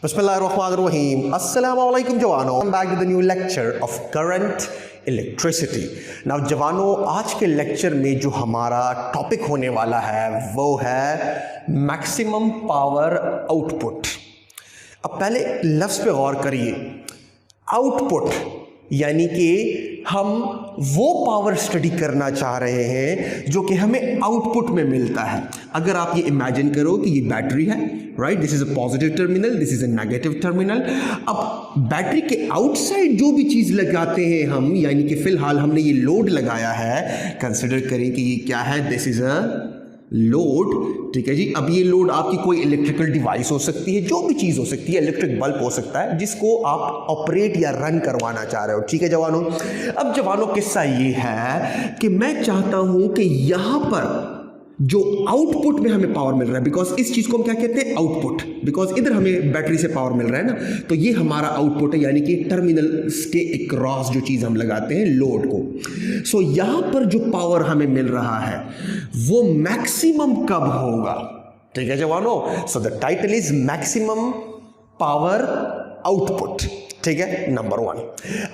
Bismillahirrahmanirrahim. Assalamu alaikum जवानों. I'm back with a new lecture of current electricity. Now जवानों, आज के lecture में जो हमारा टॉपिक होने वाला है वो है मैक्सिमम पावर आउटपुट. अब पहले लफ्ज़ पे गौर करिए. आउटपुट यानी कि हम वो पावर स्टडी करना चाह रहे हैं जो कि हमें आउटपुट में मिलता है. अगर आप ये इमेजिन करो कि ये बैटरी है, right, this is a positive terminal, this is a negative terminal. अब बैटरी के आउटसाइड जो भी चीज़ लगाते हैं हम, यानी कि फिलहाल हमने ये लोड लगाया है, कंसिडर करें कि ये क्या है, दिस इज अ लोड. ठीक है जी. अब ये लोड आपकी कोई इलेक्ट्रिकल डिवाइस हो सकती है, जो भी चीज़ हो सकती है, इलेक्ट्रिक बल्ब हो सकता है जिसको आप ऑपरेट या रन करवाना चाह रहे हो. ठीक है जवानों. अब जवानों किस्सा ये है कि मैं चाहता हूं कि यहां पर जो आउटपुट में हमें पावर मिल रहा है, बिकॉज इस चीज को हम क्या कहते हैं, आउटपुट, बिकॉज इधर हमें बैटरी से पावर मिल रहा है ना, तो ये हमारा आउटपुट है, यानी कि टर्मिनल्स के अक्रॉस जो चीज हम लगाते हैं लोड को. सो यहां पर जो पावर हमें मिल रहा है वो मैक्सिमम कब होगा. ठीक है जवानों. So the title is maximum power output. ठीक है, नंबर 1.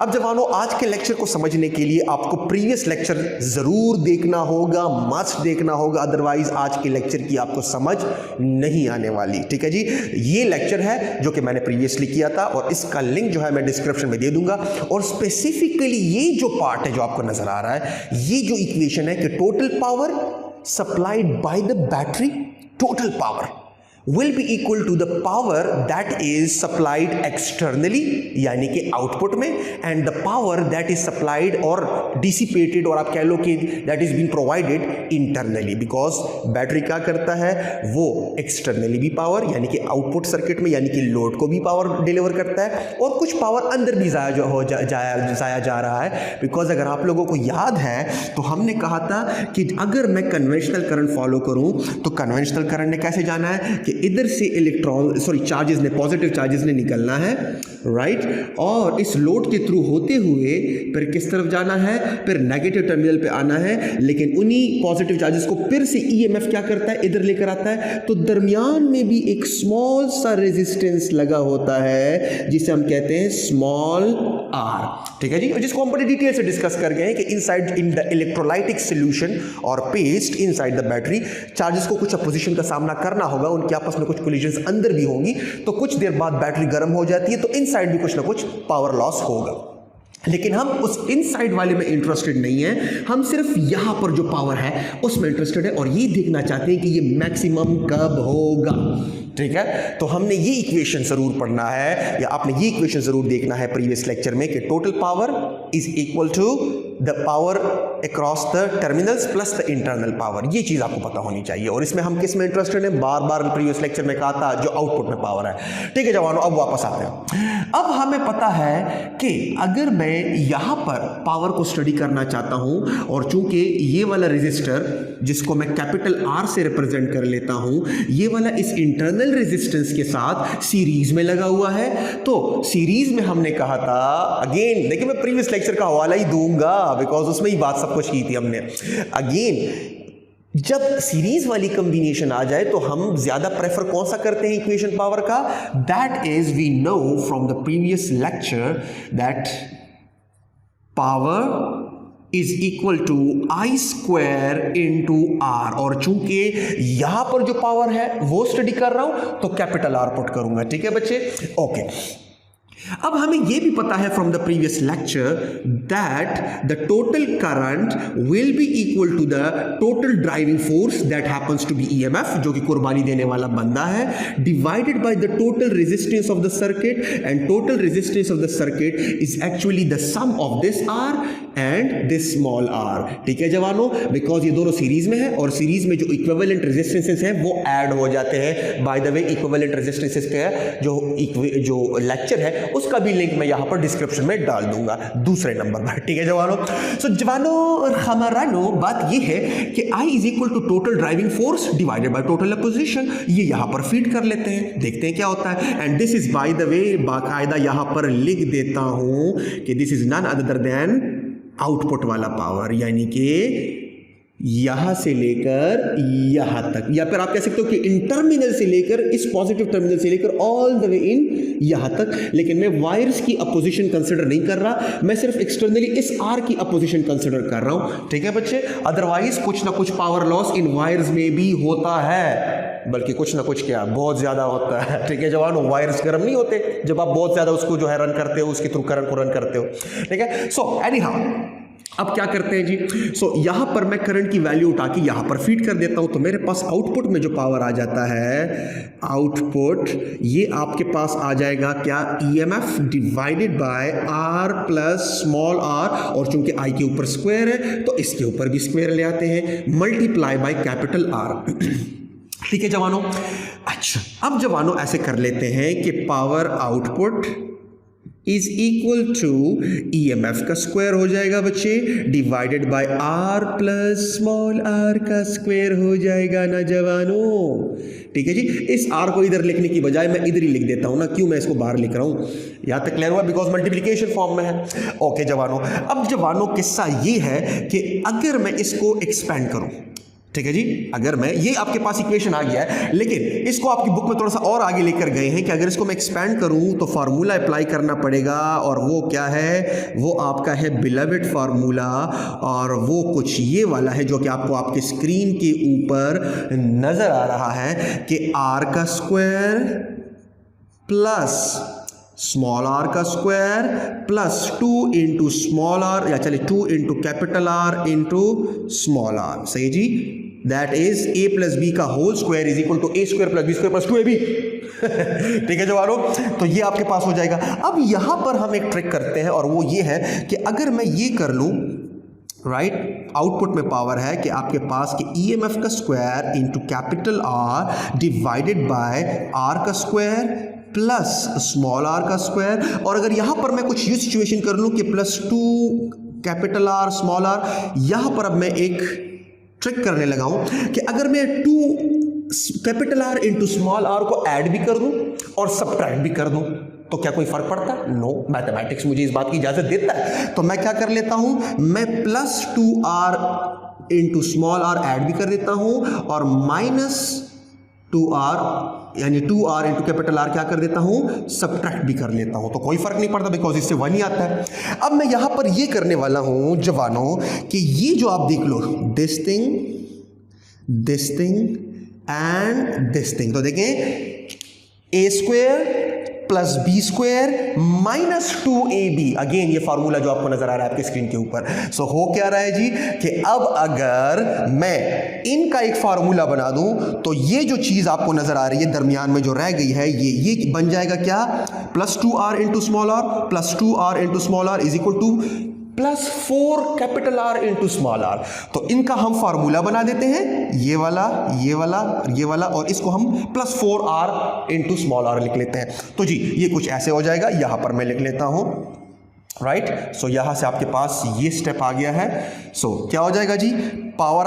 अब जवानों, आज के लेक्चर को समझने के लिए आपको प्रीवियस लेक्चर जरूर देखना होगा, मस्ट देखना होगा, अदरवाइज आज के लेक्चर की आपको समझ नहीं आने वाली. ठीक है जी. ये लेक्चर है जो कि मैंने प्रीवियसली किया था और इसका लिंक जो है मैं डिस्क्रिप्शन में दे दूंगा. और स्पेसिफिकली ये जो पार्ट है जो आपको नजर आ रहा है, ये जो इक्वेशन है कि total power supplied by the battery, total power will be equal to the power that is supplied externally यानी कि आउटपुट में, and the power that is supplied or dissipated, और आप कह लो कि that is being provided internally, because battery क्या करता है, वो एक्सटर्नली भी पावर यानी कि आउटपुट सर्किट में यानी कि लोड को भी पावर डिलीवर करता है, और कुछ पावर अंदर भी जाया जा रहा है. बिकॉज अगर आप लोगों को याद है तो हमने कहा था कि अगर मैं कन्वेंशनल करंट फॉलो करूं तो कन्वेंशनल करंट ने कैसे जाना है कि इधर से चार्जेस ने, पॉजिटिव चार्जेस ने निकलना है, राइट, और इस लोड के थ्रू होते हुए फिर किस तरफ जाना है, फिर नेगेटिव टर्मिनल पे आना है. लेकिन उन्हीं पॉजिटिव चार्जेस को फिर से ईएमएफ क्या करता है, इधर लेकर आता है. तो दरमियान में भी एक स्मॉल सा रेजिस्टेंस लगा होता है जिसे हम कहते हैं स्मॉल आर. ठीक है जी. और जिसको हम बड़ी डिटेल से डिस्कस कर गए हैं कि inside in the electrolytic solution और paste inside the battery, charges को कुछ अपोजिशन का सामना करना होगा, उनके आपस में कुछ कोलिजन्स अंदर भी होंगी, तो कुछ देर बाद बैटरी गर्म हो जाती है, तो इनसाइड भी कुछ ना कुछ पावर लॉस होगा. लेकिन हम उस इनसाइड वाले में इंटरेस्टेड नहीं है, हम सिर्फ यहां पर जो पावर है उसमें इंटरेस्टेड है और ये देखना चाहते हैं कि ये मैक्सिमम कब होगा. ठीक है. तो हमने ये इक्वेशन जरूर पढ़ना है, या आपने ये इक्वेशन जरूर देखना है प्रीवियस लेक्चर में कि total power is equal to the power across the terminals plus the internal power. ये चीज आपको पता होनी चाहिए. और इसमें हम किस में इंटरेस्टेड हैं, बार बार प्रीवियस लेक्चर में कहा था, जो आउटपुट में पावर है. ठीक है जवानों. अब वापस आते हैं. अब हमें पता है कि अगर मैं यहां पर पावर को स्टडी करना चाहता हूं, और चूंकि ये वाला रेजिस्टर जिसको मैं कैपिटल आर से रिप्रेजेंट कर लेता हूं, ये वाला इस इंटरनल रेजिस्टेंस के साथ सीरीज में लगा हुआ है, तो सीरीज में हमने कहा था, अगेन देखिए मैं प्रीवियस लेक्चर का हवाला ही दूंगा बिकॉज उसमें ही बात सब कुछ की थी हमने. अगेन जब सीरीज वाली कॉम्बिनेशन आ जाए तो हम ज्यादा प्रेफर कौन सा करते हैं इक्वेशन पावर का, that is we know from the previous lecture that power is equal to I square into R. और चूंकि यहां पर जो पावर है वो स्टडी कर रहा हूं तो कैपिटल आर पुट करूंगा. ठीक है बच्चे. ओके. अब हमें यह भी पता है from the previous lecture that the total current will be equal to the total driving force that happens to be EMF, जो कि कुर्बानी देने वाला बंदा है, divided by the total resistance of the circuit, and total resistance of the circuit is actually the sum of this R and this small are. ठीक है जवानों. बिकॉज ये दोनों सीरीज में है और सीरीज में जो इक्विवेलेंट रेजिस्टेंसेस हैं वो ऐड हो जाते हैं. Bye the way equivalent resistances का जो लेक्चर है उसका भी लिंक मैं यहां पर डिस्क्रिप्शन में डाल दूंगा दूसरे नंबर पर. ठीक है जवानों. सो जवानों और खमरानो, बात यह है कि I is equal to total driving force divided by total opposition. ये यहां पर फीड कर लेते हैं, देखते हैं क्या होता है. And this is by the way, बाकायदा यहां पर लिख देता हूं कि this is none other than output वाला पावर, यानी कि यहां से लेकर यहां तक, या फिर आप कह सकते हो कि इन टर्मिनल से लेकर, इस पॉजिटिव टर्मिनल से लेकर ऑल द वे इन यहां तक। लेकिन मैं वायर्स की अपोजिशन कंसिडर नहीं कर रहा, मैं सिर्फ एक्सटर्नली इस आर की अपोजिशन कंसिडर कर रहा हूं, ठीक है बच्चे। अदरवाइज कुछ ना कुछ पावर लॉस इन वायर्स में भी होता है, बल्कि कुछ ना कुछ क्या बहुत ज्यादा होता है, ठीक है जवानों। वायर्स गर्म नहीं होते जब आप बहुत ज्यादा उसको जो है रन करते हो, उसके थ्रू करंट को रन करते हो, ठीक है। सो एनी हाउ अब क्या करते हैं जी, सो यहां पर मैं करंट की वैल्यू उठा के यहां पर फीड कर देता हूं, तो मेरे पास आउटपुट में जो पावर आ जाता है, आउटपुट ये आपके पास आ जाएगा क्या, EMF divided by R plus small are, और चूंकि आई के ऊपर स्क्वायर है तो इसके ऊपर भी स्क्वायर ले आते हैं, मल्टीप्लाई बाय कैपिटल आर। ठीक है जवानों। अच्छा अब जवानों ऐसे कर लेते हैं कि power output is equal to EMF का स्क्वायर हो जाएगा बच्चे, divided by R plus small R का स्क्वायर हो जाएगा ना जवानों। ठीक है जी, इस आर को इधर लिखने की बजाय मैं इधर ही लिख देता हूं ना, क्यों मैं इसको बाहर लिख रहा हूं, यहां तक क्लियर हुआ, बिकॉज मल्टीप्लिकेशन फॉर्म में है। ओके जवानों, अब जवानों किस्सा ये है कि अगर मैं इसको एक्सपेंड करूं, ठीक है जी, अगर मैं, ये आपके पास इक्वेशन आ गया है, लेकिन इसको आपकी बुक में थोड़ा सा और आगे लेकर गए हैं कि अगर इसको मैं एक्सपेंड करूं तो फार्मूला अप्लाई करना पड़ेगा, और वो क्या है, वो आपका है बिलवेड फार्मूला, और वो कुछ ये वाला है जो कि आपको आपके स्क्रीन के ऊपर नजर आ रहा है कि आर का स्क्वायर प्लस स्मॉल आर का square plus 2 into small R, या चलिए 2 into capital R into small R, सही जी, that is A plus B का whole square is equal to A square plus B square plus 2ab। ठीक है जवानों, तो ये आपके पास हो जाएगा। अब यहां पर हम एक ट्रिक करते हैं, और वो ये है कि अगर मैं ये कर लूं, राइट, आउटपुट में पावर है कि आपके पास कि ईएमएफ का square into capital R divided by R का स्क्वायर प्लस स्मॉल आर का स्क्वायर, और अगर यहां पर मैं कुछ ये सिचुएशन कर लूं कि plus 2 capital R small R, यहां पर अब मैं एक ट्रिक करने लगा हूं कि अगर मैं 2 capital R into small R को ऐड भी कर दूं और सब्ट्रैक्ट भी कर दूं, तो क्या कोई फर्क पड़ता है? नो, मैथमेटिक्स मुझे इस बात की इजाजत देता है। तो मैं क्या कर लेता हूं, मैं plus 2r into small R add भी कर देता हूं, और माइनस 2r यानी 2r इंटू कैपिटल आर क्या कर देता हूं, सब्ट्रैक्ट भी कर लेता हूं, तो कोई फर्क नहीं पड़ता, बिकॉज इससे 1 ही आता है। अब मैं यहां पर ये करने वाला हूं जवानों कि ये जो आप देख लो, this thing and this thing, तो देखें A square plus B square minus 2ab, again ये फार्मूला जो आपको नजर आ रहा है आपके स्क्रीन के ऊपर। सो हो क्या रहा है जी कि अब अगर मैं इनका एक फार्मूला बना दूं तो ये जो चीज आपको नजर आ रही है दरमियान में जो रह गई है, ये बन जाएगा क्या, plus 2r into small r plus 2r into small r is equal to plus 4 capital R into small are. तो इनका हम फार्मूला बना देते हैं, ये वाला ये वाला ये वाला, और इसको हम plus 4r into small are लिख लेते हैं। तो जी ये कुछ ऐसे हो जाएगा, यहां पर मैं लिख लेता हूं, राइट। सो यहां से आपके पास ये स्टेप आ गया है। सो क्या हो जाएगा जी, power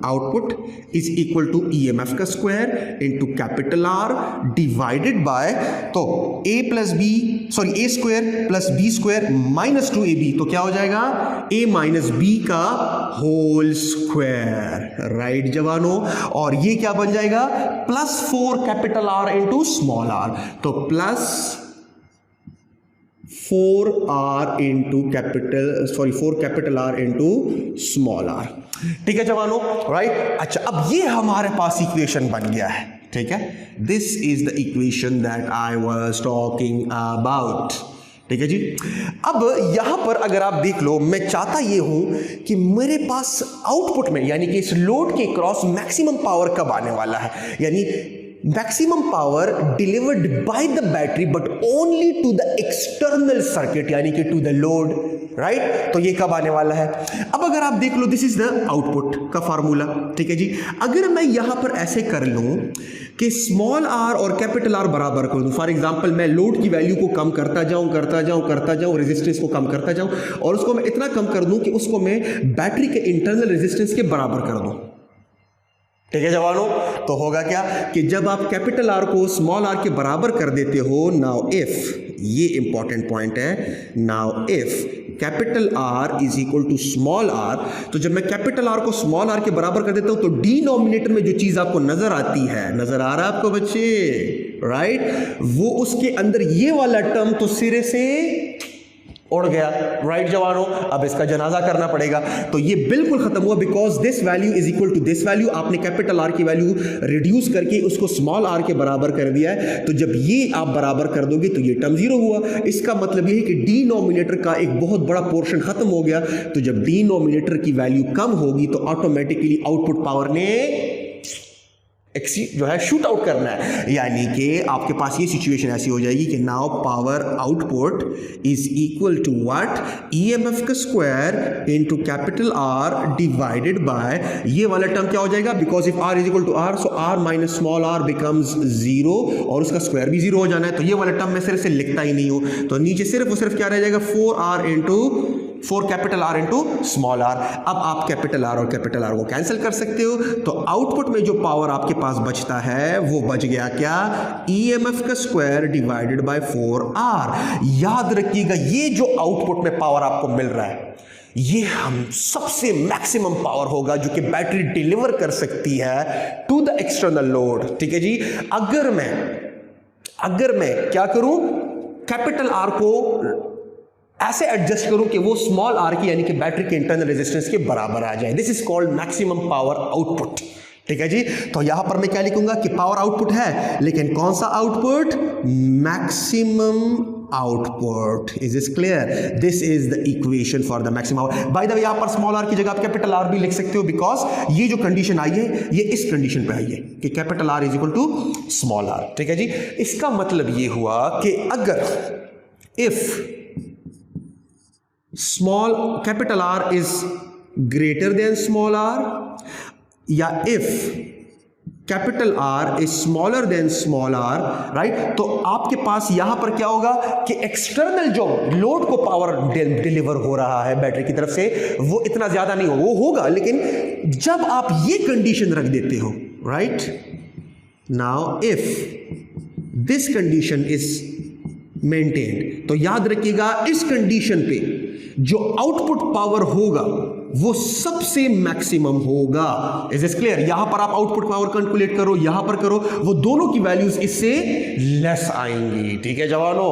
output is equal to EMF का square into capital R divided by, तो A square plus B square minus 2ab, तो क्या हो जाएगा, a माइनस बी का होल स्क्वायर, राइट जवानों। और ये क्या बन जाएगा, plus 4 capital R into small are, तो plus 4 capital R into small are. ठीक है जवानों, राइट। अच्छा अब ये हमारे पास इक्वेशन बन गया है, ठीक है, this is the equation that I was talking about. ठीक है जी। अब यहां पर अगर आप देख लो, मैं चाहता ये हूं कि मेरे पास आउटपुट में यानी कि इस लोड के क्रॉस मैक्सिमम पावर कब आने वाला है, यानी maximum power delivered by the battery but only to the external circuit यानी कि टू द लोड, राइट। तो ये कब आने वाला है। अब अगर आप देख लो, दिस इज द आउटपुट का फार्मूला, ठीक है जी। अगर मैं यहां पर ऐसे कर लूं कि स्मॉल आर और कैपिटल आर बराबर कर दूं, फॉर एग्जांपल मैं लोड की वैल्यू को कम करता जाऊं, रेजिस्टेंस को कम करता जाऊं, और उसको मैं इतना कम कर दूं कि उसको मैं बैटरी के इंटरनल रेजिस्टेंस के बराबर कर दूं। ठीक है जवानों, तो होगा क्या कि जब आप कैपिटल आर को स्मॉल आर के बराबर कर देते हो, नाउ इफ, ये इंपॉर्टेंट पॉइंट है, now if capital R is equal to small are, तो जब मैं कैपिटल आर को स्मॉल आर के बराबर कर देता हूं तो डिनोमिनेटर में जो चीज आपको नजर आती है, नजर आ रहा है आपको बच्चे, राइट, वो उसके अंदर ये वाला टर्म तो सिरे से उड़ गया, राइट जवानों। अब इसका जनाजा करना पड़ेगा, तो ये बिल्कुल खत्म हुआ, because this value is equal to this value. आपने कैपिटल आर की वैल्यू रिड्यूस करके उसको स्मॉल आर के बराबर कर दिया है, तो जब ये आप बराबर कर दोगे तो ये टर्म जीरो हुआ। इसका मतलब ये है कि डिनोमिनेटर का एक बहुत बड़ा पोर्शन खत्म हो गया, तो जब डिनोमिनेटर की वैल्यू कम होगी तो ऑटोमेटिकली आउटपुट पावर ने जो है शूट आउट करना है, यानी कि आपके पास ये सिचुएशन ऐसी हो जाएगी कि now power output is equal to what, EMF का square into capital R divided by ये वाला टर्म क्या हो जाएगा, because if R is equal to R, so R minus small R becomes zero, और उसका स्क्वायर भी जीरो हो जाना है। तो ये वाला टर्म मैं सिर्फ से लिखता ही नहीं हूं, तो नीचे सिर्फ और सिर्फ क्या रह जाएगा, 4r into 4 capital R into small r. अब आप कैपिटल आर और कैपिटल आर को कैंसिल कर सकते हो, तो आउटपुट में जो पावर आपके पास बचता है वो बच गया क्या, ईएमएफ का स्क्वायर डिवाइडेड बाय 4r। याद रखिएगा ये जो आउटपुट में पावर आपको मिल रहा है ये हम सबसे मैक्सिमम पावर होगा जो कि बैटरी डिलीवर कर सकती है टू द एक्सटर्नल लोड। ठीक है जी, अगर मैं क्या करूं, कैपिटल आर को ऐसे एडजस्ट करूं कि वो स्मॉल आर की यानी कि बैटरी के इंटरनल रेजिस्टेंस के बराबर आ जाए, this is called maximum power output. ठीक है जी, तो यहां पर मैं क्या लिखूंगा कि पावर आउटपुट है, लेकिन कौन सा output, maximum output. Is this clear, this is the equation for the maximum. Bye the वे यहां पर स्मॉल आर की जगह आप कैपिटल आर भी लिख सकते हो, बिकॉज ये जो कंडीशन आई है ये इस कंडीशन पे आई है कि capital R is equal to small are. ठीक है जी, इसका मतलब ये हुआ कि अगर if small capital R is greater than small R, या if capital R is smaller than small R, right, तो आपके पास यहां पर क्या होगा कि एक्सटर्नल जो लोड को पावर डिलीवर हो रहा है बैटरी की तरफ से वो इतना ज्यादा नहीं होगा, वो होगा, लेकिन जब आप ये कंडीशन रख देते हो, right, now if this condition is maintained, तो याद रखिएगा इस कंडीशन पे जो आउटपुट पावर होगा वो सबसे मैक्सिमम होगा। इज दिस क्लियर, यहां पर आप आउटपुट पावर कैलकुलेट करो, यहां पर करो, वो दोनों की वैल्यूज इससे लेस आएंगी। ठीक है जवानों,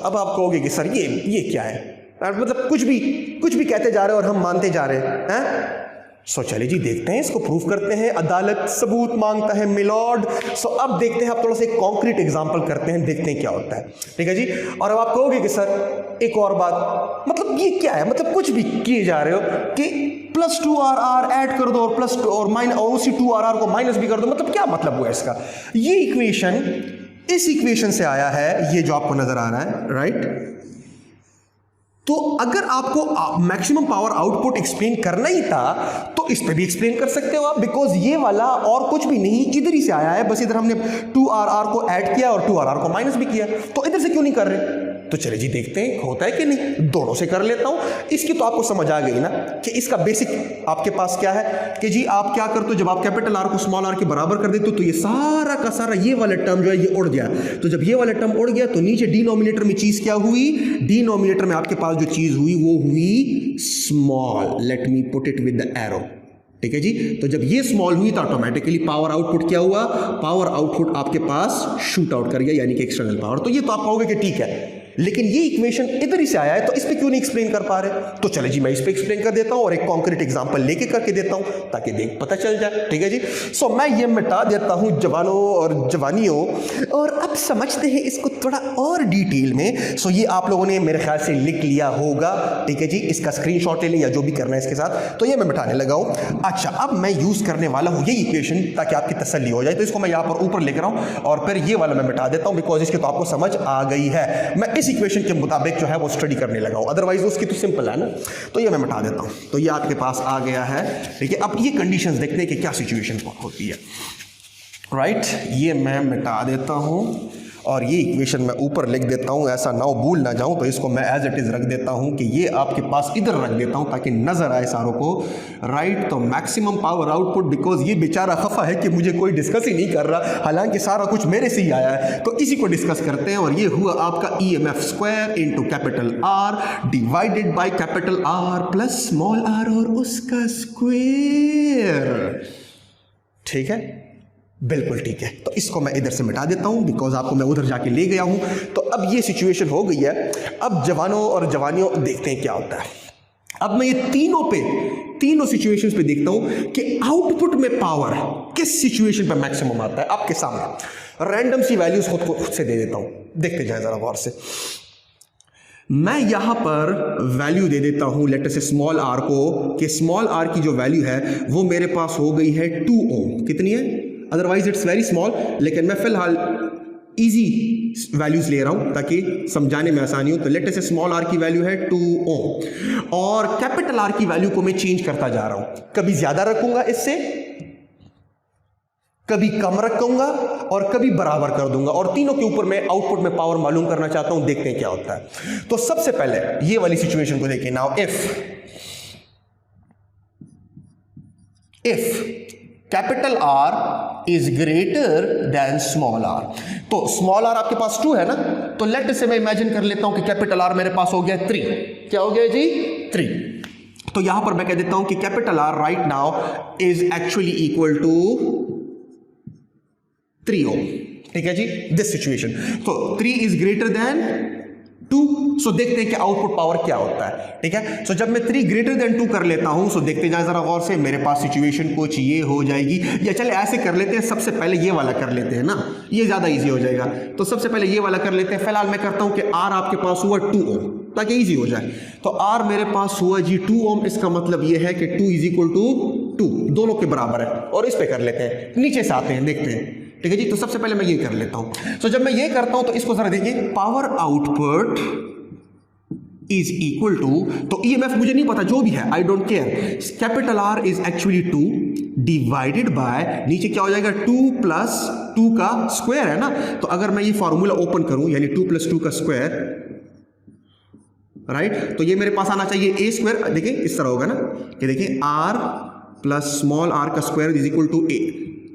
अब आप कहोगे कि सर ये क्या है, मतलब कुछ भी कहते जा रहे हैं और हम मानते जा रहे हैं। सो चलिए जी देखते हैं, इसको प्रूफ करते हैं। अदालत सबूत मांगता है मिलॉर्ड। सो अब देखते हैं, आप थोड़ा सा एक कॉन्क्रीट एग्जांपल करते हैं, देखते हैं क्या होता है। ठीक है जी, और अब आप कहोगे कि सर एक और बात, मतलब ये क्या है, मतलब कुछ भी किए जा रहे हो कि प्लस 2RR ऐड कर दो और प्लस और माइनस और उसी 2RR को माइनस भी कर दो, मतलब क्या मतलब हुआ इसका। ये इक्वेशन इस इक्वेशन से आया है, ये जो आपको नजर आ रहा है, राइट। तो अगर आपको मैक्सिमम पावर आउटपुट एक्सप्लेन करना ही था तो इस पे भी एक्सप्लेन कर सकते हो आप, बिकॉज ये वाला और कुछ भी नहीं इधर ही से आया है, बस इधर हमने 2RR को ऐड किया और 2RR को माइनस भी किया, तो इधर से क्यों नहीं कर रहे। तो चलिए जी देखते हैं होता है कि नहीं, दोनों से कर लेता हूं। इसकी तो आपको समझ आ गई ना कि इसका बेसिक आपके पास क्या है कि जी आप क्या करते हो, जब आप कैपिटल आर को स्मॉल आर के बराबर कर देते हो तो ये सारा का सारा ये वाला टर्म जो है ये उड़ गया। तो जब ये वाला टर्म उड़ गया तो नीचे डिनोमिनेटर में चीज क्या हुई, डिनोमिनेटर में आपके पास जो चीज हुई वो हुई small. Let me put it with the arrow. ठीक है जी, तो जब ये स्मॉल हुई तो ऑटोमेटिकली पावर आउटपुट क्या हुआ, पावर आउटपुट आपके पास शूट आउट कर गया, यानी कि एक्सटर्नल पावर। तो ये तो आप कहोगे कि ठीक है, लेकिन ये इक्वेशन इधर ही से आया है तो इस पे क्यों नहीं एक्सप्लेन कर पा रहे। तो चले जी मैं इस पे एक्सप्लेन कर देता हूं और एक कॉन्क्रीट एग्जांपल लेके करके देता हूं ताकि देख पता चल जाए। ठीक है जी, सो मैं ये मिटा देता हूं जवानों और जवानियों, और अब समझते हैं इसको थोड़ा और डिटेल में। सो ये आप लोगों ने मेरे ख्याल से लिख लिया होगा। ठीक है जी, इसका स्क्रीनशॉट ले लें या जो भी करना है इसके साथ। तो ये मैं मिटाने लगा हूं। अच्छा, अब मैं यूज करने वाला हूं ये इक्वेशन ताकि आपकी तसल्ली हो जाए। तो इसको मैं यहां पर ऊपर लेकर आऊं और फिर ये वाला मैं मिटा देता हूं, बिकॉज इसके तो आपको समझ आ गई है। मैं इस इक्वेशन के मुताबिक जो है वो स्टडी करने लगा हूं, अदरवाइज उसकी तो सिंपल है ना। तो ये मैं मिटा देता हूं, तो ये आपके पास आ गया है। ठीक है, अब ये कंडीशंस देखते हैं कि क्या सिचुएशन होती है, राइट। ये मैं मिटा देता हूं और ये इक्वेशन मैं ऊपर लिख देता हूँ, ऐसा ना हो भूल ना जाऊँ, तो इसको मैं एज इट इज़ रख देता हूँ कि ये आपके पास इधर रख देता हूँ ताकि नज़र आए सारों को, राइट। तो मैक्सिमम पावर आउटपुट, बिकॉज ये बेचारा खफा है कि मुझे कोई डिस्कस ही नहीं कर रहा, हालांकि सारा कुछ मेरे से ही आया है, तो इसी को डिस्कस करते हैं। और ये हुआ आपका EMF square into capital R divided by capital R plus small r और उसका स्क्वायर। ठीक है, बिल्कुल ठीक है। तो इसको मैं इधर से मिटा देता हूं बिकॉज आपको मैं उधर जाके ले गया हूं। तो अब ये सिचुएशन हो गई है। अब जवानों और जवानियों देखते हैं क्या होता है। अब मैं ये तीनों सिचुएशंस पे देखता हूं कि आउटपुट में पावर किस सिचुएशन पे मैक्सिमम आता है। आपके सामने रैंडम सी वैल्यूज खुद से दे देता हूं, देखते जाए जरा गौर से। मैं यहां पर वैल्यू दे देता हूं लेट से स्मॉल r को, कि स्मॉल r की जो वैल्यू है वो मेरे पास हो गई है 2 ओम। कितनी है? अदरवाइज इट्स वेरी स्मॉल, लेकिन मैं फिलहाल इजी वैल्यूज ले रहा हूं ताकि समझाने में आसानी हो। तो लेट से स्मॉल r की वैल्यू है 2 ओम और कैपिटल R की वैल्यू को मैं चेंज करता जा रहा हूं। कभी ज्यादा रखूंगा इससे, कभी कम रखूंगा और कभी बराबर कर दूंगा, और तीनों के ऊपर मैं आउटपुट में पावर मालूम करना चाहता हूं। देखते हैं क्या होता है। तो सबसे पहले ये वाली सिचुएशन को देखिए। Now if capital R is greater than small r, तो स्मॉल r आपके पास 2 है ना, तो लेट से मैं इमेजिन कर लेता हूं कि कैपिटल R मेरे पास हो गया 3। क्या हो गया जी? 3। तो यहां पर मैं कह देता हूं कि capital R right now is actually equal to 3 ohm. ठीक है जी, दिस सिचुएशन। तो 3 इज ग्रेटर देन 2, सो देखते हैं कि आउटपुट पावर क्या होता है। ठीक है, सो जब मैं 3 ग्रेटर देन 2 कर लेता हूं, सो देखते जाए जरा गौर से, मेरे पास सिचुएशन कुछ ये हो जाएगी। या चले ऐसे कर लेते हैं, सबसे पहले ये वाला कर लेते हैं ना, ये ज्यादा इजी हो जाएगा। तो सबसे पहले ये वाला कर लेते हैं। फिलहाल मैं करता हूं कि R आपके पास हुआ 2 ओम ताकि इजी हो जाए। तो R मेरे पास हुआ जी 2 ओम, इसका मतलब ये है कि 2 इज इक्वल टू 2, दोनों के बराबर है। और इस पे कर लेते हैं, नीचे से आते हैं, देखते हैं। ठीक है जी, तो सबसे पहले मैं ये कर लेता हूं। तो जब मैं ये करता हूं तो इसको जरा देखिए, power output is equal to, तो EMF मुझे नहीं पता, जो भी है I don't care, capital R is actually 2 divided by, नीचे क्या हो जाएगा 2 प्लस 2 का स्क्वायर है ना। तो अगर मैं ये फॉर्मूला ओपन करूं, यानी 2 प्लस 2 का स्क्वायर, राइट, तो ये मेरे पास आना चाहिए a स्क्वायर। देखिए इस तरह होगा ना, कि देखिए R प्लस स्मॉल r का square is equal to a।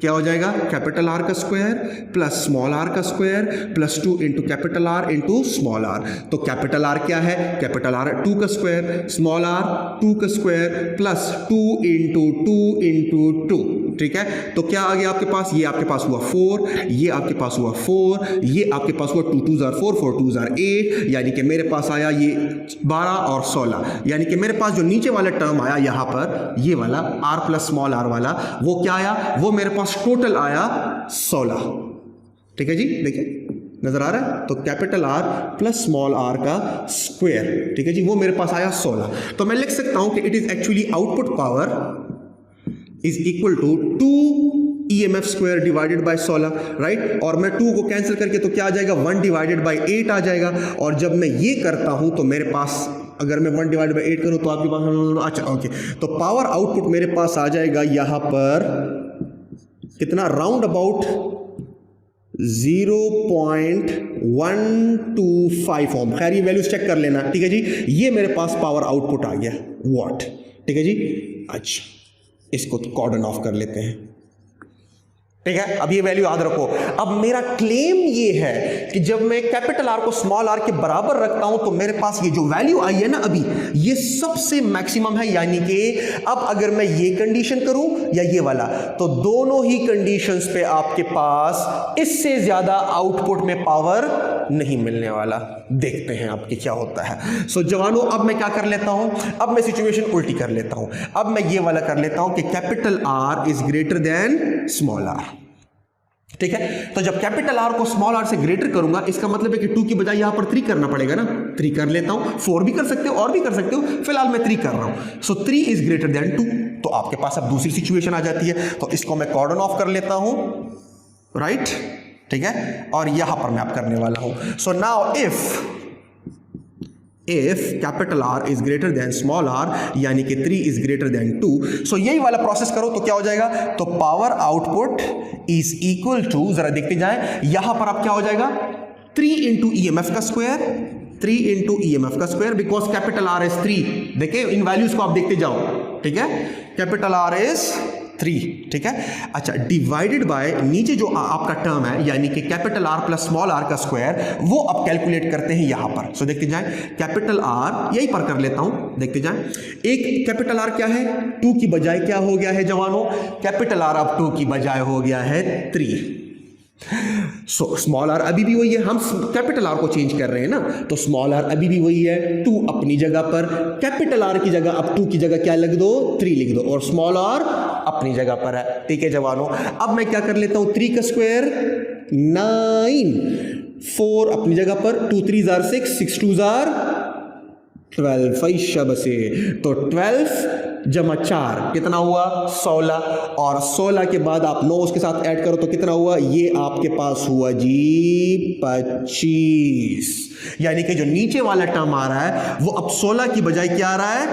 क्या हो जाएगा? कैपिटल R का स्क्वायर प्लस स्मॉल r का square plus 2 into capital R into small r। तो कैपिटल R क्या है? कैपिटल R 2 का स्क्वायर, स्मॉल r 2 का स्क्वायर प्लस 2 इंटू 2 इंटू 2। ठीक है, तो क्या आ गया आपके पास? ये आपके पास हुआ 4, ये आपके पास हुआ 4, ये आपके पास हुआ 2 2 are 4, 4 2 are 8, यानी कि मेरे पास आया ये 12 और 16। यानी कि मेरे पास जो नीचे वाला टर्म आया यहां पर, ये वाला R प्लस स्मॉल r वाला, वो क्या आया? वो मेरे पास टोटल आया 16। ठीक है जी, देखिए नजर आ रहा है। तो capital R plus small r का स्क्वायर, ठीक है जी, वो मेरे पास आया 16। तो मैं लिख सकता हूं कि it is actually output power is equal to 2 EMF square divided by 16, right. और मैं 2 को कैंसिल करके तो क्या आ जाएगा? 1 डिवाइडेड बाय 8 आ जाएगा। और जब मैं ये करता हूं तो मेरे पास, अगर मैं 1 डिवाइडेड बाय 8 करूं तो आपके पास, अच्छा ओके, तो पावर आउटपुट मेरे पास आ जाएगा यहां पर कितना? राउंड अबाउट 0.125 ओम। खैर ये वैल्यूज चेक कर लेना, ठीक है जी। ये मेरे पास पावर आउटपुट आ गया वॉट, ठीक है जी। अच्छा, इसको कॉर्डन ऑफ कर लेते हैं, ठीक है। अब ये वैल्यू याद रखो। अब मेरा क्लेम ये है कि जब मैं कैपिटल R को स्मॉल r के बराबर रखता हूं तो मेरे पास ये जो वैल्यू आई है ना अभी, ये सबसे मैक्सिमम है। यानी कि अब अगर मैं ये कंडीशन करूं या ये वाला, तो दोनों ही कंडीशंस पे आपके पास इससे ज्यादा आउटपुट में पावर नहीं मिलने वाला। देखते हैं आपके क्या होता है। सो जवानों, अब मैं क्या कर लेता हूं? अब मैं सिचुएशन उल्टी कर लेता हूं। अब मैं ये वाला कर लेता हूं कि capital R is greater than small r, ठीक है। तो जब कैपिटल R को स्मॉल r से ग्रेटर करूंगा, इसका मतलब है कि 2 की बजाय यहां पर 3 करना पड़ेगा ना। 3 कर लेता हूं, 4 भी कर सकते हो और भी कर सकते हो, फिलहाल मैं 3 कर रहा हूं। सो 3 इज ग्रेटर देन 2, तो आपके पास अब दूसरी सिचुएशन आ जाती है। तो इसको मैं कॉर्डन ऑफ कर लेता हूं, राइट, ठीक है। और यहां पर मैं आप करने वाला हूं। So now if capital R is greater than small r, यानी कि 3 इज ग्रेटर देन 2, सो यही वाला प्रोसेस करो तो क्या हो जाएगा? तो power output is equal to, जरा देखते जाए, यहां पर आप क्या हो जाएगा? 3 इंटू EMF का स्क्वायर, 3 इंटू EMF का square, because capital R is 3। देखिए इन वैल्यूज को आप देखते जाओ, ठीक है, कैपिटल R इज 3, ठीक है। अच्छा, डिवाइडेड बाय नीचे जो आपका टर्म है यानी कि capital R plus small r का स्क्वायर, वो अब कैलकुलेट करते हैं यहां पर। सो देखते जाएं, कैपिटल R यहीं पर कर लेता हूं, देखते जाएं। एक कैपिटल R क्या है, 2 की बजाय क्या हो गया है जवानों, कैपिटल R अब 2 की बजाय हो गया है 3। सो स्मॉल r अभी भी वही है, हम कैपिटल R को चेंज कर रहे हैं ना, तो स्मॉल r अभी भी वही है, 2 अपनी जगह पर, कैपिटल R की जगह अब 2 की जगह क्या लिख दो, 3 लिख दो, और स्मॉल r अपनी जगह पर है, ठीक है जवानों। अब मैं क्या कर लेता हूं, 3 का स्क्वायर 9, 4 अपनी जगह पर, 2 3 जार 6, 6 2 जार 12, फैशब से, तो 12 जमा 4 कितना हुआ 16, और 16 के बाद आप 9 उसके साथ ऐड करो तो कितना हुआ, ये आपके पास हुआ जी 25। यानी कि जो नीचे वाला टर्म आ रहा है वो अब 16 की बजाय क्या आ रहा है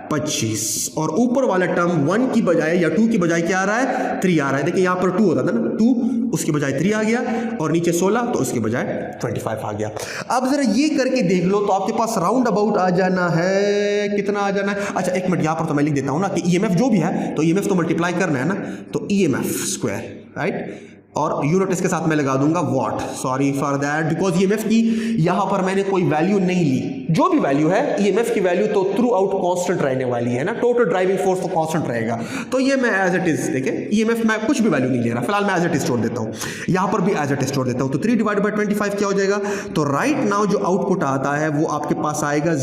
25, और ऊपर वाला टर्म 1 की बजाय या 2 की बजाय क्या आ रहा है 3 आ रहा है। देखिए यहां पर 2 होता था ना, 2 उसकी बजाय 3 आ गया, और नीचे 16 तो उसकी बजाय 25 आ गया। अब जरा ये करके देख लो तो आपके पास राउंड अबाउट आ जाना है, कितना आ जाना है। अच्छा एक मिनट, यहां पर तो मैं लिख देता हूं ना कि EMF जो भी है तो EMF तो मल्टीप्लाई करना है ना, तो EMF स्क्वायर, राइट, और यूनिट इसके साथ मैं लगा दूंगा what, sorry for that, because EMF की यहां पर मैंने कोई वैल्यू नहीं ली। जो भी वैल्यू है EMF की वैल्यू तो थ्रू आउट कांस्टेंट रहने वाली है ना, टोटल ड्राइविंग फोर्स तो कांस्टेंट रहेगा, तो ये मैं एज इट इज, देखिए EMF मैं कुछ भी वैल्यू नहीं ले रहा, फिलहाल मैं एज इट इज छोड़ देता हूं, यहां पर भी एज इट इज छोड़ देता हूं। तो 3 डिवाइड बाय 25 क्या हो जाएगा, तो राइट नाउ जो आउटपुट आता है वो आपके पास आएगा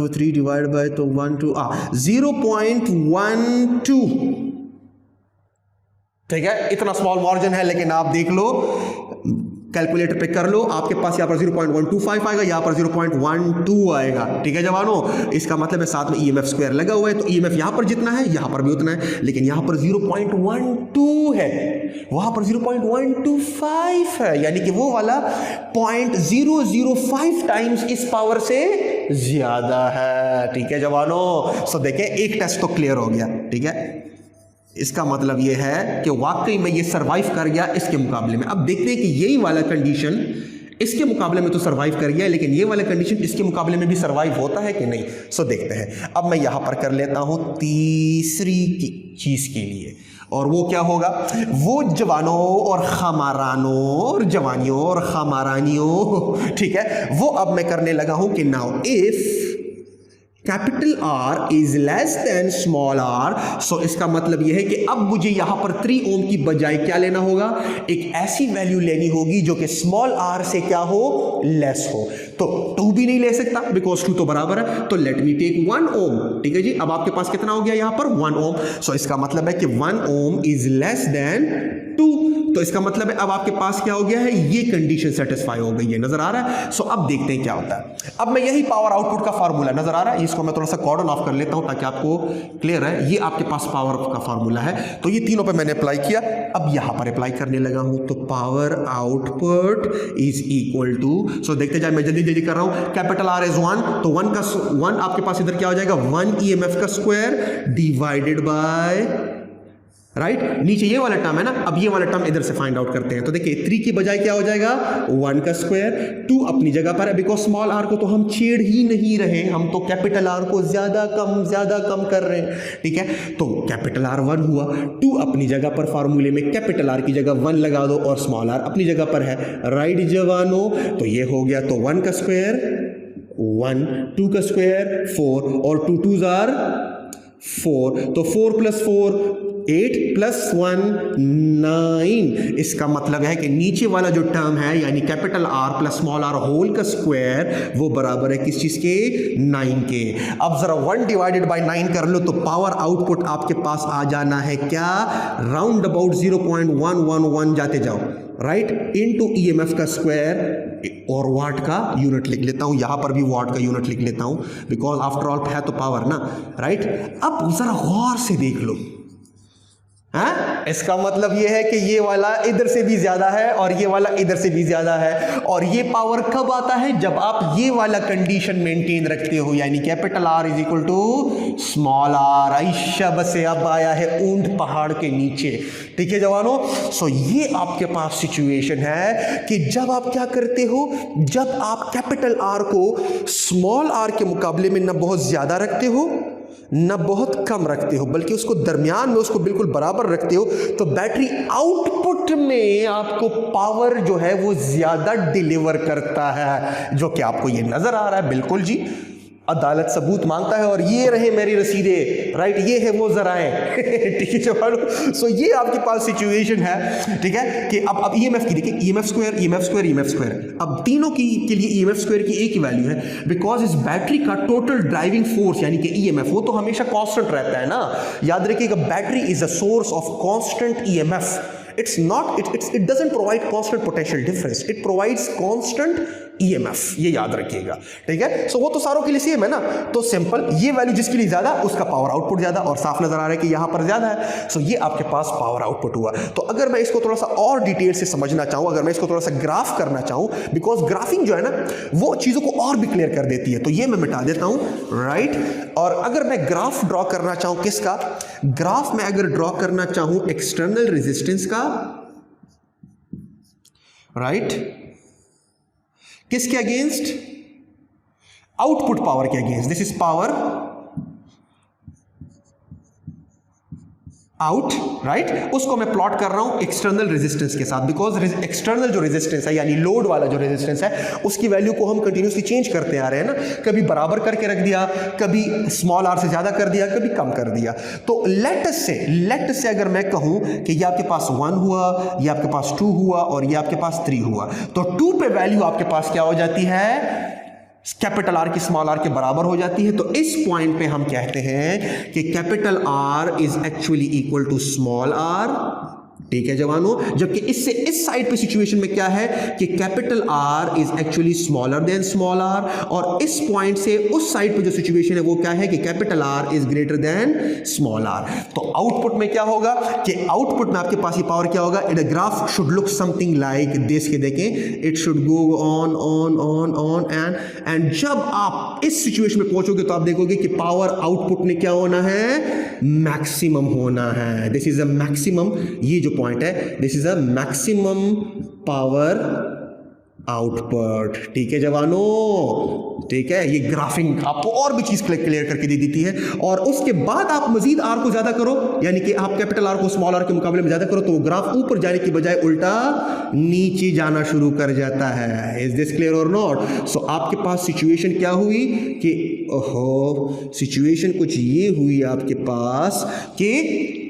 3 डिवाइड बाय तो 0.12, ठीक है, इतना स्मॉल मार्जिन है, लेकिन आप देख लो कैलकुलेटर पे कर लो, आपके पास यहाँ पर 0.125 आएगा, यहाँ पर 0.12 आएगा, ठीक है जवानों। इसका मतलब है साथ में EMF स्क्वायर लगा हुआ है, तो EMF यहाँ पर जितना है यहाँ पर भी उतना है, लेकिन यहाँ पर 0.12 है, वहां पर 0.125 है, यानी कि वो वाला 0.005 टाइम्स इस पावर से ज्यादा है, ठीक है जवानों। सो देखें एक टेस्ट तो क्लियर हो गया, ठीक है, इसका मतलब यह है कि वाकई में ये सरवाइव कर गया इसके मुकाबले में। अब देखते हैं कि यही वाला कंडीशन इसके मुकाबले में तो सरवाइव कर गया, लेकिन ये वाला कंडीशन इसके मुकाबले में भी सरवाइव होता है कि नहीं, सो देखते हैं। अब मैं यहां पर कर लेता हूं तीसरी चीज के लिए, और वो क्या होगा, वो जवानों और खमारानों और जवानियों और खमारानियों, ठीक है, वो अब मैं करने लगा हूं कि now if capital R is less than small r, सो इसका मतलब यह है कि अब मुझे यहां पर 3 ओम की बजाय क्या लेना होगा, एक ऐसी वैल्यू लेनी होगी जो कि स्मॉल r से क्या हो, लेस हो। तो 2 भी नहीं ले सकता बिकॉज 2 तो बराबर है, तो लेट मी टेक 1 ओम, ठीक है जी। अब आपके पास कितना हो गया यहां पर 1 ओम, सो इसका मतलब है कि 1 ओम इज लेस देन 2, तो इसका मतलब है अब आपके पास क्या हो गया है, ये कंडीशन सेटिस्फाई हो गई है, नजर आ रहा है। सो अब देखते हैं क्या होता है। अब मैं यही पावर आउटपुट का फार्मूला नजर आ रहा है, इसको मैं थोड़ा सा कॉर्डन ऑफ कर लेता हूं ताकि आपको क्लियर है। ये आपके पास पावर का फार्मूला है, तो ये तीनों पे मैंने अप्लाई किया, अब यहां पर अप्लाई करने लगा हूं, तो power output is equal to, so देखते जाए, मैं जल्दी जल्दी कर रहा हूं। कैपिटल R इज 1, तो 1 आपके पास इधर क्या हो जाएगा, 1 EMF का स्क्वायर डिवाइडेड बाय, राइट, नीचे ये वाला टर्म है ना, अब ये वाला टर्म इधर से फाइंड आउट करते हैं। तो देखिए 3 की बजाय क्या हो जाएगा 1 का स्क्वायर, 2 अपनी जगह पर है बिकॉज स्मॉल r को तो हम छेड़ ही नहीं रहे, हम तो कैपिटल R को ज्यादा कम कर रहे हैं, ठीक है। तो कैपिटल R 1 हुआ, 2 अपनी जगह पर, फार्मूले में कैपिटल R की जगह 1 लगा दो और स्मॉल r अपनी जगह पर है, राइट जवानों। तो ये हो गया, तो 1 का स्क्वायर 1, 2 का स्क्वायर 4, और 2 2s आर 4, तो 4 + 4 8 + 1 9, इसका मतलब है कि नीचे वाला जो टर्म है यानी capital R plus small r whole का स्क्वायर वो बराबर है किस चीज के, 9 के। अब जरा 1 डिवाइडेड बाय 9 कर लो, तो पावर आउटपुट आपके पास आ जाना है क्या, राउंड अबाउट 0.111 जाते जाओ, राइट, इनटू EMF का स्क्वायर और वाट का यूनिट लिख लेता हूं, यहां पर भी वाट का यूनिट लिख लेता हूं बिकॉज आफ्टर ऑल है तो पावर ना, राइट। अब जरा गौर से देख लो, हाँ? इसका मतलब यह है कि ये वाला इधर से भी ज्यादा है और ये वाला इधर से भी ज्यादा है, और ये पावर कब आता है, जब आप ये वाला कंडीशन मेंटेन रखते हो, यानी capital R is equal to small r. आइशा से अब आया है ऊंट पहाड़ के नीचे। ठीक है जवानों, सो ये आपके पास सिचुएशन है कि जब आप क्या करते हो, जब आप कैपिटल आर को स्मॉल आर के मुकाबले में ना बहुत ज्यादा रखते हो ना बहुत कम रखते हो, बल्कि उसको दरमियान में, उसको बिल्कुल बराबर रखते हो, तो बैटरी आउटपुट में आपको पावर जो है वो ज्यादा डिलीवर करता है, जो कि आपको ये नजर आ रहा है। बिल्कुल जी, अदालत सबूत मांगता है और ये रहे मेरी रसीदें, राइट, ये है वो जराए। ठीक है चलो, सो ये आपके पास सिचुएशन है। ठीक है कि अब ईएमएफ की देखिए, EMF square, EMF square, EMF square, अब तीनों की के लिए ईएमएफ स्क्वायर की एक ही वैल्यू है, बिकॉज इस बैटरी का टोटल ड्राइविंग फोर्स यानी कि ईएमएफ वो तो हमेशा कांस्टेंट रहता है ना। याद रखिएगा, battery is a source of constant EMF. It doesn't provide constant potential difference, it provides constant EMF, ये याद रखिएगा। ठीक है, सो वो तो सारों के लिए सेम है ना। तो सिंपल, ये वैल्यू जिसके लिए ज्यादा उसका पावर आउटपुट ज्यादा, और साफ नजर आ रहा है कि यहां पर ज्यादा है, सो ये आपके पास पावर आउटपुट हुआ। तो अगर मैं इसको थोड़ा सा और डिटेल से समझना चाहूं, अगर मैं इसको थोड़ा सा ग्राफ करना चाहूं, बिकॉज ग्राफिंग जो है ना वो चीजों को और भी क्लियर कर देती है, तो ये मैं मिटा देता हूं, राइट। और अगर मैं ग्राफ ड्रॉ करना चाहूं, किसका ग्राफ मैं अगर ड्रॉ करना चाहूं, एक्सटर्नल रेजिस्टेंस का, राइट, किसके अगेंस्ट, आउटपुट पावर के against, this is power out, right, उसको मैं प्लॉट कर रहा हूं एक्सटर्नल रेजिस्टेंस के साथ, बिकॉज एक्सटर्नल जो रेजिस्टेंस है यानी लोड वाला जो रेजिस्टेंस है उसकी वैल्यू को हम कंटिन्यूसली चेंज करते आ रहे हैं ना, कभी बराबर करके रख दिया, कभी स्मॉल आर से ज्यादा कर दिया, कभी कम कर दिया। तो लेट से अगर मैं कहूं कि ये आपके पास 1 हुआ, ये आपके पास 2 हुआ और ये आपके पास 3 हुआ, तो 2 पे वैल्यू आपके पास क्या हो जाती है, कैपिटल आर की स्मॉल आर के बराबर हो जाती है। तो इस पॉइंट पे हम कहते हैं कि capital R is actually equal to small are. ठीक है जवानों, जबकि इससे इस साइड पे सिचुएशन में क्या है कि capital R is actually smaller than small are, और इस पॉइंट से उस साइड पे जो सिचुएशन है वो क्या है कि capital R is greater than small are. तो आउटपुट में क्या होगा कि आउटपुट में आपके पास ये पावर क्या होगा, it graph should look something like this, के देखें, it should go on on on on and जब आप इस सिचुएशन में पहुंचोगे तो आप देखोगे कि पावर आउटपुट में क्या होना है, मैक्सिमम होना है। दिस इज अ मैक्सिमम, ये जो पॉइंट है, this is a maximum power output. ठीक है जवानों, ठीक है, ये ग्राफिंग आपको और भी चीज क्लियर करके दे देती है। और उसके बाद आप मजीद आर को ज्यादा करो, यानी कि आप कैपिटल आर को स्मॉल आर के मुकाबले में ज्यादा करो, तो वो ग्राफ ऊपर जाने की बजाय उल्टा नीचे जाना शुरू कर जाता है। इज दिस क्लियर और नॉट? सो आपके पास सिचुएशन क्या हुई कि ओहो, सिचुएशन कुछ ये हुई आपके पास कि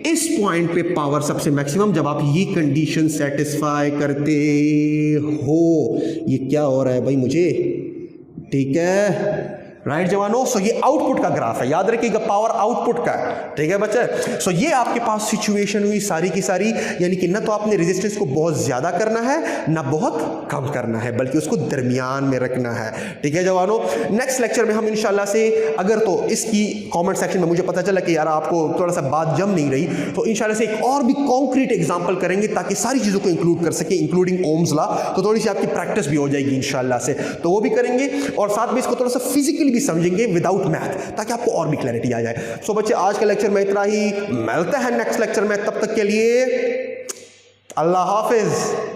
इस पॉइंट पे पावर सबसे मैक्सिमम, जब आप ये कंडीशन सेटिस्फाई करते हो। ये क्या हो रहा है भाई मुझे, ठीक है, राइट जवानों। सो ये आउटपुट का ग्राफ है, याद रखिएगा, पावर आउटपुट का, ठीक है बच्चे। सो ये आपके पास सिचुएशन हुई सारी की सारी, यानी कि ना तो आपने रेजिस्टेंस को बहुत ज्यादा करना है ना बहुत कम करना है, बल्कि उसको दरमियान में रखना है। ठीक है जवानों, नेक्स्ट लेक्चर में हम इंशाल्लाह से, अगर तो इसकी कमेंट सेक्शन में मुझे पता चला कि यार आपको थोड़ा सा बात जम नहीं रही, तो इंशाल्लाह से एक और भी कॉन्क्रीट एग्जाम्पल करेंगे ताकि सारी चीजों को इंक्लूड कर सके, इंक्लूडिंग ओम्स लॉ। तो थोड़ी सी आपकी प्रैक्टिस भी हो जाएगी इंशाल्लाह से, तो वो भी करेंगे, और साथ में इसको थोड़ा सा फिजिकली भी समझेंगे विदाउट मैथ, ताकि आपको और भी क्लैरिटी आ जाए। सो बच्चे, आज का लेक्चर में इतना ही, मिलता है नेक्स्ट लेक्चर में, तब तक के लिए अल्लाह हाफिज।